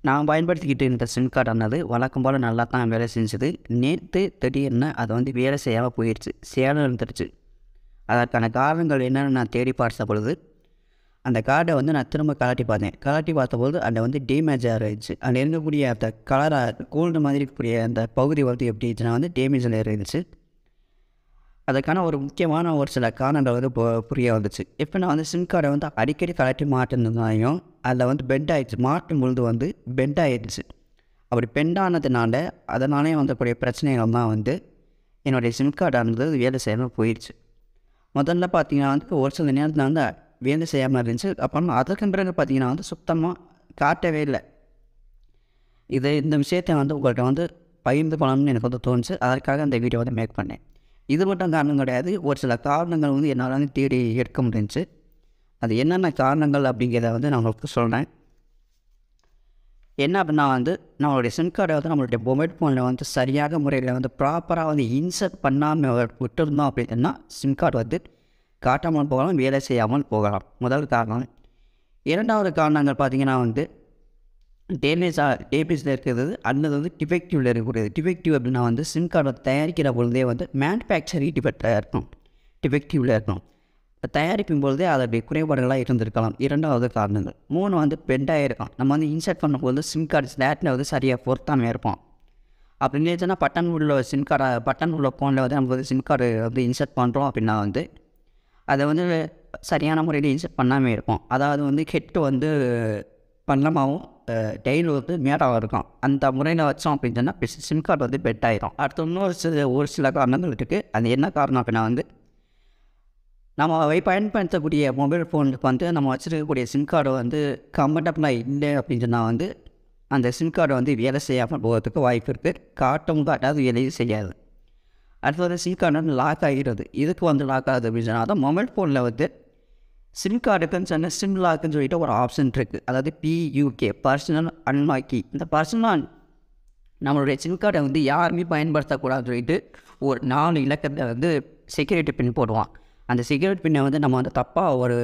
நான் பயன்படுத்திக்கிட்டு இருந்த சிம் கார்டானது வழக்கம் போல் நல்லா தான் வேலை செஞ்சுது. நேற்று திடீர்னு அது வந்து வேலை செய்யாமல் போயிடுச்சு, சேலம் இருந்துருச்சு. அதற்கான காரணங்கள் என்னென்னு நான் தேடி பார்த்த பொழுது, அந்த கார்டை வந்து நான் திரும்ப கழட்டி பார்த்தேன். கழட்டி பார்த்தபோது அதில் வந்து டேமேஜாக இருந்துச்சு. அதில் இருக்கக்கூடிய அந்த கலராக கோல்டு மாதிரி இருக்கக்கூடிய அந்த பகுதி வந்து எப்படி இருந்துச்சுன்னா வந்து டேமேஜில் இருந்துச்சு. அதுக்கான ஒரு முக்கியமான ஒரு சில காரணங்கள் வந்து புரிய வந்துச்சு. இப்போ நான் வந்து சிம் கார்டை வந்து அடிக்கடி கழட்டி மாட்டினதுனாலையும் அதில் வந்து பெண்ட் ஆகிடுச்சு. மாட்டும் பொழுது வந்து பெண்ட் ஆகிடுச்சு. அப்படி பெண்ட் ஆனதுனால அதனாலே வந்தக்கூடிய பிரச்சனைகள் தான் வந்து என்னுடைய சிம் கார்டானது வேலை செய்யாமல் போயிடுச்சு. முதல்ல பார்த்திங்கன்னா வந்து ஒரு சில நேரத்தில் வந்து வேலை செய்யாமல் இருந்துச்சு. அப்புறம் அதற்கு பிறகு பார்த்திங்கன்னா வந்து சுத்தமாக காட்டவே இல்லை. இந்த விஷயத்தை வந்து உங்கள்கிட்ட வந்து பகிர்ந்து போகலாம்னு எனக்கு வந்து தோணுச்சு. அதற்காக அந்த வீடியோ வந்து மேக் பண்ணேன். இது மட்டும் காரணம் கிடையாது, ஒரு சில காரணங்கள் வந்து என்னால் வந்து தேடி எடுக்க முடிஞ்சிச்சு. அது என்னென்ன காரணங்கள் அப்படிங்கிறத வந்து நான் உங்களுக்கு சொல்கிறேன். என்ன அப்படின்னா வந்து நம்மளுடைய சிம் கார்டை வந்து நம்மளுடைய மொபைல் ஃபோனில் வந்து சரியாக முறையில் வந்து ப்ராப்பராக வந்து இன்சர்ட் பண்ணாமல் விட்டுருந்தோம் அப்படின்னா சிம் கார்டு வந்து காட்டாமல் போகலாம், வேலை செய்யாமல் போகலாம். முதல் காரணம். இரண்டாவது காரணங்கள் பார்த்திங்கன்னா வந்து டேமேஜில் இருக்கிறது அல்லது வந்து டிஃபெக்டிவில் இருக்கக்கூடியது. டிஃபெக்டிவ் அப்படின்னா வந்து சிம் கார்டை தயாரிக்கிற பொழுதே வந்து மேனுஃபேக்சரிங் டிஃபெக்டாக இருக்கும், டிஃபெக்டிவில் இருக்கணும். இப்போ தயாரிக்கும் பொழுதே அதோடைய குறைபாடுகளாக இருந்திருக்கலாம். இரண்டாவது காரணங்கள். 3 வந்து பெண்டாக இருக்கும். நம்ம வந்து இன்சர்ட் பண்ணும்போது சிம் கார்டு ஸ்லாட்டில் வந்து சரியாக பொருத்தாமல் இருப்போம். அப்படி இருந்துச்சுன்னா பட்டன் உள்ள சிம் கார்டை பட்டன் உள்ள ஃபோனில் வந்து நம்ம வந்து சிம் கார்டு வந்து இன்சர்ட் பண்ணுறோம் அப்படின்னா வந்து அதை வந்து சரியான முறையில் இன்சர்ட் பண்ணாமல் இருப்போம். அதாவது வந்து ஹெட்டு வந்து பள்ளமாகவும் டெய்ல் வந்து மேடாகவும் இருக்கும். அந்த முறையில் வச்சோம் அப்படின்னு சொன்னால் சிம் கார்டு வந்து பெட் ஆகிடும். அடுத்து ஒரு சில காரணங்கள் இருக்குது. அது என்ன காரணம் அப்படின்னா வந்து நம்ம பயன்படுத்தக்கூடிய மொபைல் ஃபோனுக்கு வந்து நம்ம வச்சுருக்கக்கூடிய சிம் கார்டு வந்து கம்ஃபர்டபுளாக இல்லை அப்படின்னு சொன்னால் வந்து அந்த சிம் கார்டு வந்து வேலை செய்யாமல் போகிறதுக்கு வாய்ப்பு இருக்குது. காட்டாது வேலையும் செய்யாது. அடுத்து வந்து சிம் கார்டு வந்து லாக் ஆகிடுது. இதுக்கு வந்து லாக் ஆகுது அப்படின்னு சொன்னால் தான் மொபைல் ஃபோனில் வந்து சிம் கார்டுக்குன்னு சொன்னால் சிம் லாக்குன்னு சொல்லிட்டு ஒரு ஆப்ஷன் இருக்குது. அதாவது PUK, பர்சனல் அன்லாக்கி. இந்த பர்சனல் நம்மளுடைய சிம் கார்டை வந்து யாருமே பயன்படுத்தக்கூடாதுன்னு சொல்லிட்டு ஒரு 4 இலக்கத்தை வந்து செக்யூரிட்டி பின் போடுவான். அந்த செக்யூரிட்டி பின்னை வந்து நம்ம வந்து தப்பாக ஒரு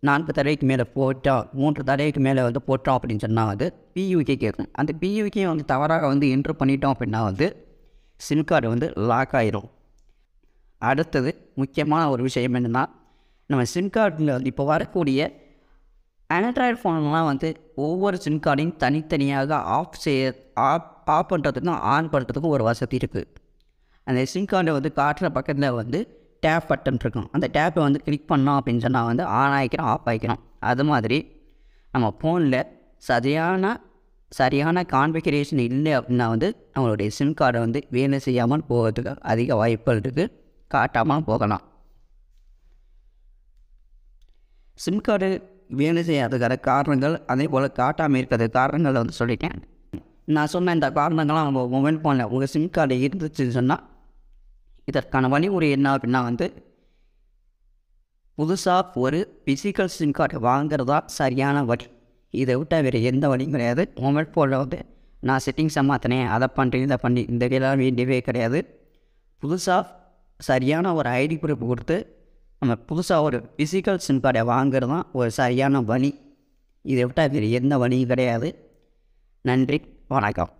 4 தடவைக்கு மேலே போட்டால் 3 தடவைக்கு மேலே வந்து போட்டோம் அப்படின்னு சொன்னால் வந்து PUK கேட்கும். அந்த PUK வந்து தவறாக வந்து என்ட்ரு பண்ணிட்டோம் அப்படின்னா வந்து சிம் கார்டு வந்து லாக் ஆகிடும். அடுத்தது முக்கியமான ஒரு விஷயம் என்னென்னா, நம்ம சிம் கார்டில் வந்து இப்போ வரக்கூடிய ஆண்ட்ராய்டு ஃபோன்லாம் வந்து ஒவ்வொரு சிம் கார்டையும் தனித்தனியாக ஆஃப் பண்ணுறதுக்கும் ஆன் பண்ணுறதுக்கும் ஒரு வசதி இருக்குது. அந்த சிம் கார்டை வந்து காட்டுற பக்கத்தில் வந்து டேப் பட்டன் இருக்கும். அந்த டேப்பை வந்து கிளிக் பண்ணோம் அப்படின்னு சொன்னால் வந்து ஆன் ஆகிக்கிறோம், ஆஃப் ஆகிக்கிறோம். அது மாதிரி நம்ம ஃபோனில் சரியான கான்ஃபிகரேஷன் இல்லை அப்படின்னா வந்து நம்மளுடைய சிம் கார்டை வந்து வேலை செய்யாமல் போகிறதுக்கு அதிக வாய்ப்புகள் இருக்குது, காட்டாமல் போகலாம். சிம் கார்டு வேலை செய்யாததுக்கான காரணங்கள் அதே போல் காட்டாமல் இருக்கிறது காரணங்களை வந்து சொல்லிட்டேன். நான் சொன்ன இந்த காரணங்கள்லாம் நம்ம மொபைல் ஃபோனில் உங்கள் சிம் கார்டு இருந்துச்சுன்னு சொன்னால் இதற்கான வழிமுறை என்ன அப்படின்னா வந்து புதுசாக ஒரு ஃபிசிக்கல் சிம் கார்டு வாங்குறதா சரியான வழி. இதை விட்டால் வேறு எந்த வழியும் கிடையாது. மொபைல் ஃபோனில் வந்து நான் செட்டிங்ஸை மாற்றினேன், அதை பண்ணுறேன், இதை பண்ணி இந்த வேலைலாம் வேண்டியவே கிடையாது. புதுசாக சரியான ஒரு ஐடி ப்ரூஃப் கொடுத்து நம்ம புதுசாக ஒரு ஃபிசிக்கல் சிம் கார்டை வாங்குறது தான் ஒரு சரியான வழி. இதை விட்டால் வேறு எந்த வழியும் கிடையாது. நன்றி, வணக்கம்.